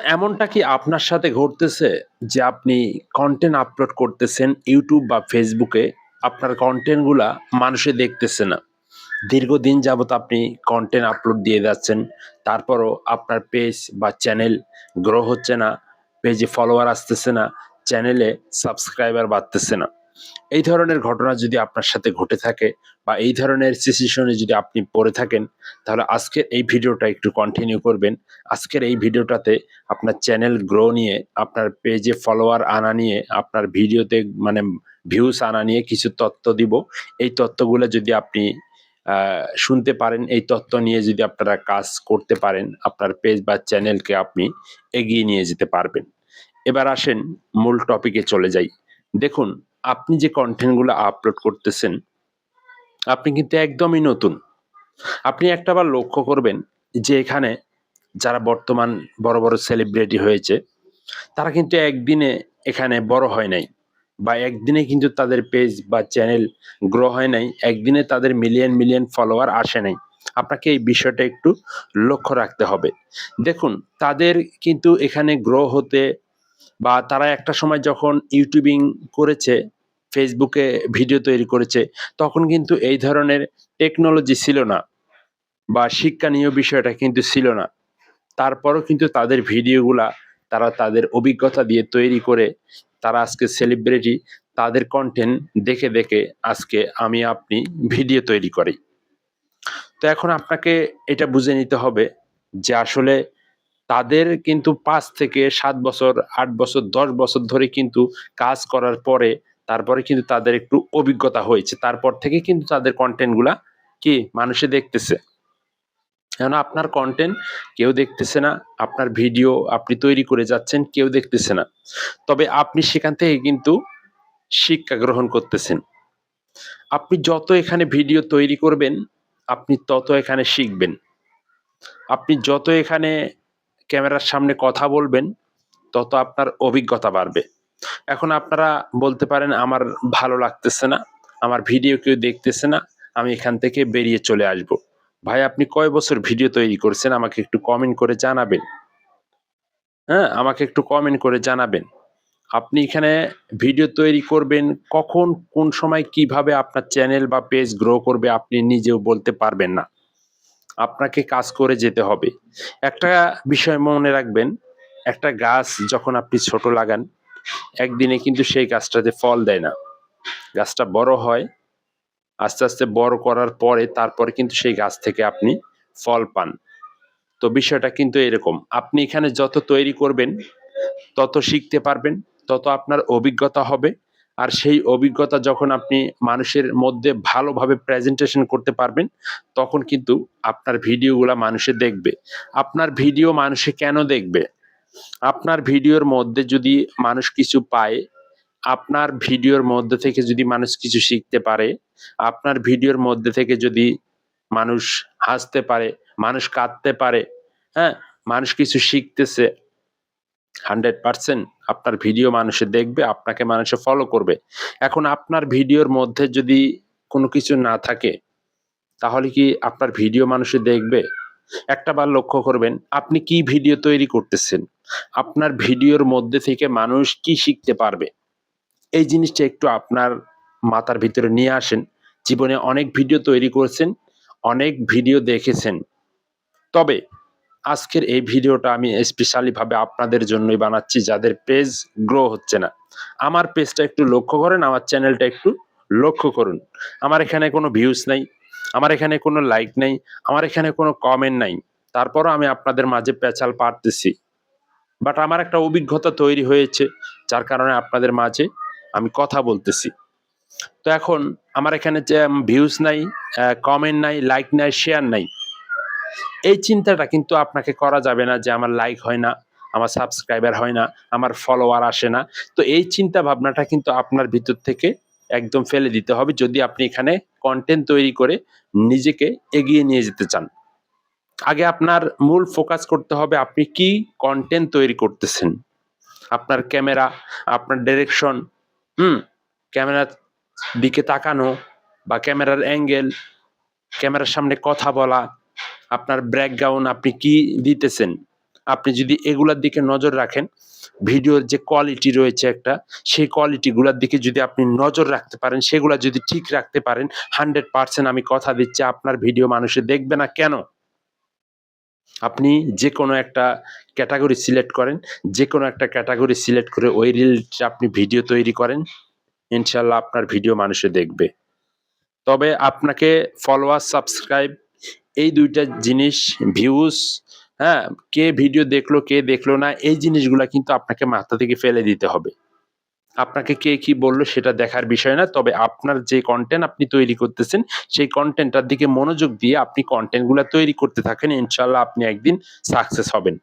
এমনটা কি আপনার সাথে ঘটতেছে যে আপনি কনটেন্ট আপলোড করতেছেন YouTube বা Facebook এ, আপনার কনটেন্ট গুলা মানুষে দেখতেছে না। দীর্ঘদিন যাবৎ আপনি কনটেন্ট আপলোড দিয়ে যাচ্ছেন। তারপরও আপনার পেজ বা চ্যানেল গ্রো হচ্ছে না, পেজে ফলোয়ার আসতেছে না, চ্যানেলে সাবস্ক্রাইবার বাড়তেছে না। এই ধরনের ঘটনা যদি আপনার সাথে ঘটে থাকে বা এই ধরনের সিচুয়েশনে যদি আপনি পড়ে থাকেন, তাহলে আজকের এই ভিডিওটা একটু কন্টিনিউ করবেন। আজকের এই ভিডিওটাতে আপনার চ্যানেল গ্রো নিয়ে, আপনার পেজে ফলোয়ার আনা নিয়ে, আপনার ভিডিওতে মানে ভিউজ আনা নিয়ে কিছু তথ্য দিব। এই তথ্যগুলো যদি আপনি শুনতে পারেন, এই তথ্য নিয়ে যদি আপনারা কাজ করতে পারেন, আপনার পেজ বা চ্যানেলকে আপনি এগিয়ে নিয়ে যেতে পারবেন। এবার আসেন মূল টপিকে চলে যাই। দেখুন, আপনি যে কনটেন্টগুলো আপলোড করতেছেন, আপনি কিন্তু একদমই নতুন। আপনি একটাবার লক্ষ্য করবেন যে এখানে যারা বর্তমান বড়, বড় সেলিব্রিটি হয়েছে, তারা কিন্তু একদিনে এখানে বড় হয় নাই বা একদিনে কিন্তু তাদের পেজ বা চ্যানেল গ্রো হয় নাই। একদিনে তাদের মিলিয়ন, মিলিয়ন ফলোয়ার আসে নাই। আপনাকে এই বিষয়টা একটু লক্ষ্য রাখতে হবে। দেখুন, তাদের কিন্তু এখানে গ্রো হতে বা তারা একটা সময় যখন ইউটিউবিং করেছে, ফেসবুকে ভিডিও তৈরি করেছে, তখন কিন্তু এই ধরনের টেকনোলজি ছিল না বা শিক্ষণীয় বিষয়টা কিন্তু ছিল না। তারপরও কিন্তু তাদের ভিডিওগুলা তারা তাদের অভিজ্ঞতা দিয়ে তৈরি করে তারা আজকে সেলিব্রিটি। তাদের কনটেন্ট দেখে, দেখে আজকে আমি আপনি ভিডিও তৈরি করি। তো এখন আপনাকে এটা বুঝে নিতে হবে যে আসলে তাদের কিন্তু ৫ থেকে ৭ বছর, ৮ বছর, ১০ বছর ধরে কিন্তু কাজ করার পরে, তারপরে কিন্তু তাদের একটু অভিজ্ঞতা হয়েছে। তারপর থেকে কিন্তু তাদের কনটেন্ট গুলা কি মানুষে দেখতেছে। এখন আপনার কনটেন্ট কেউ দেখতেছে না, আপনার ভিডিও আপনি তৈরি করে যাচ্ছেন, কেউ দেখতেছে না। তবে আপনি সেখান থেকে কিন্তু শিক্ষা গ্রহণ করতেছেন। আপনি যত এখানে ভিডিও তৈরি করবেন, আপনি তত এখানে শিখবেন। আপনি যত এখানে ক্যামেরার সামনে কথা বলবেন, তত আপনার অভিজ্ঞতা বাড়বে। এখন আপনারা বলতে পারেন, "আমার ভালো লাগতেছে না, আমার ভিডিও কেউ দেখতেছে না, আমি এখান থেকে বেরিয়ে চলে আসবো।" ভাই, আপনি কয় বছর ভিডিও তৈরি করছেন আমাকে একটু কমেন্ট করে জানাবেন। হ্যাঁ? আমাকে একটু কমেন্ট করে জানাবেন। আপনি এখানে ভিডিও তৈরি করবেন, কখন, কোন সময়, কিভাবে আপনার চ্যানেল বা পেজ গ্রো করবে আপনি নিজেও বলতে পারবেন না। আপনাকে কাজ করে যেতে হবে। একটা বিষয় মনে রাখবেন, একটা গাছ যখন আপনি ছোট লাগান, একদিনে কিন্তু সেই গাছটাতে ফল দেয় না। গাছটা বড় হয়, আস্তে, আস্তে বড় করার পরে তারপরে কিন্তু সেই গাছ থেকে আপনি ফল পান। তো বিষয়টা কিন্তু এরকম। আপনি এখানে যত তৈরি করবেন, তত শিখতে পারবেন, তত আপনার অভিজ্ঞতা হবে। আর সেই অভিজ্ঞতা যখন আপনি মানুষের মধ্যে ভালোভাবে প্রেজেন্টেশন করতে পারবেন, তখন কিন্তু আপনার ভিডিওগুলা মানুষে দেখবে। আপনার ভিডিও মানুষে কেন দেখবে? আপনার ভিডিওর মধ্যে যদি মানুষ কিছু পায়, আপনার ভিডিওর মধ্যে থেকে যদি মানুষ কিছু শিখতে পারে, আপনার ভিডিওর মধ্যে থেকে যদি মানুষ হাসতে পারে, মানুষ কাঁদতে পারে, হ্যাঁ? মানুষ কিছু শিখতেছে, 100% আপনার ভিডিও মানুষে দেখবে, আপনাকে মানুষে ফলো করবে। এখন আপনার ভিডিওর মধ্যে যদি কোনো কিছু না থাকে, তাহলে কি আপনার ভিডিও মানুষে দেখবে? একটাবার লক্ষ্য করবেন, আপনি কি ভিডিও তৈরি করতেছেন? আপনার ভিডিওর মধ্যে থেকে মানুষ কি শিখতে পারবে? এই জিনিসটা একটু আপনার মাথার ভিতরে নিয়ে আসেন। জীবনে অনেক ভিডিও তৈরি করেছেন, অনেক ভিডিও দেখেছেন। তবে আজকের এই ভিডিওটা আমি স্পেশালি ভাবে আপনাদের জন্যই বানাচ্ছি যাদের পেজ গ্রো হচ্ছে না। আমার পেজটা একটু লক্ষ্য করেন, আমার চ্যানেলটা একটু লক্ষ্য করুন। আমার এখানে কোনো ভিউজ নাই, আমার এখানে কোনো লাইক নাই, আমার এখানে কোনো কমেন্ট নাই। তারপরও আমি আপনাদের মাঝে পেঁচাল পারতেছি। বাট আমার একটা অভিজ্ঞতা তৈরি হয়েছে, যার কারণে আপনাদের মাঝে আমি কথা বলতেছি। তো এখন আমার এখানে যে ভিউজ নাই, কমেন্ট নাই, লাইক নাই, শেয়ার নাই। এই চিন্তাটা কিন্তু আপনাকে করা যাবে না যে আমার লাইক হয় না, আমার সাবস্ক্রাইবার হয় না, আমার ফলোয়ার আসে না। তো এই চিন্তা ভাবনাটা কিন্তু আপনার ভিতর থেকে একদম ফেলে দিতে হবে যদি আপনি এখানে কনটেন্ট তৈরি করে নিজেকে এগিয়ে নিয়ে যেতে চান। আগে আপনার মূল ফোকাস করতে হবে আপনি কি কনটেন্ট তৈরি করতেছেন। আপনার ক্যামেরা, আপনার ডিরেকশন, হুম? ক্যামেরার দিকে তাকানো বা ক্যামেরার অ্যাঙ্গেল, ক্যামেরার সামনে কথা বলা, আপনার ব্যাকগ্রাউন্ড আপনি কি দিতেছেন? আপনি যদি এগুলার দিকে নজর রাখেন, ভিডিওর যে কোয়ালিটি রয়েছে একটা, সেই কোয়ালিটি গুলার দিকে যদি আপনি নজর রাখতে পারেন, সেগুলা যদি ঠিক রাখতে পারেন, 100% আমি কথা দিচ্ছি আপনার ভিডিও মানুষে দেখবে না কেন? আপনি যেকোনো একটা ক্যাটেগরি সিলেক্ট করেন, যেকোনো একটা ক্যাটেগরি সিলেক্ট করে ওই রিলেটেড আপনি ভিডিও তৈরি করেন, ইনশাআল্লাহ আপনার ভিডিও মানুষে দেখবে। তবে আপনাকে ফলোয়ার, সাবস্ক্রাইব এই ২ টা জিনিস, ভিউজ, হ্যাঁ? কে ভিডিও দেখলো, কে দেখলো না, এই জিনিসগুলা কিন্তু আপনাকে মাথা থেকে ফেলে দিতে হবে। আপনাকে কে কি বলল সেটা দেখার বিষয় না। তবে আপনার যে কনটেন্ট আপনি তৈরি করতেছেন, সেই কনটেন্টটার দিকে মনোযোগ দিয়ে আপনি কনটেন্ট গুলা তৈরি করতে থাকেন। ইনশাআল্লাহ আপনি একদিন সাকসেস হবেন।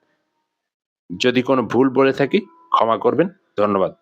যদি কোনো ভুল বলে থাকি ক্ষমা করবেন। ধন্যবাদ।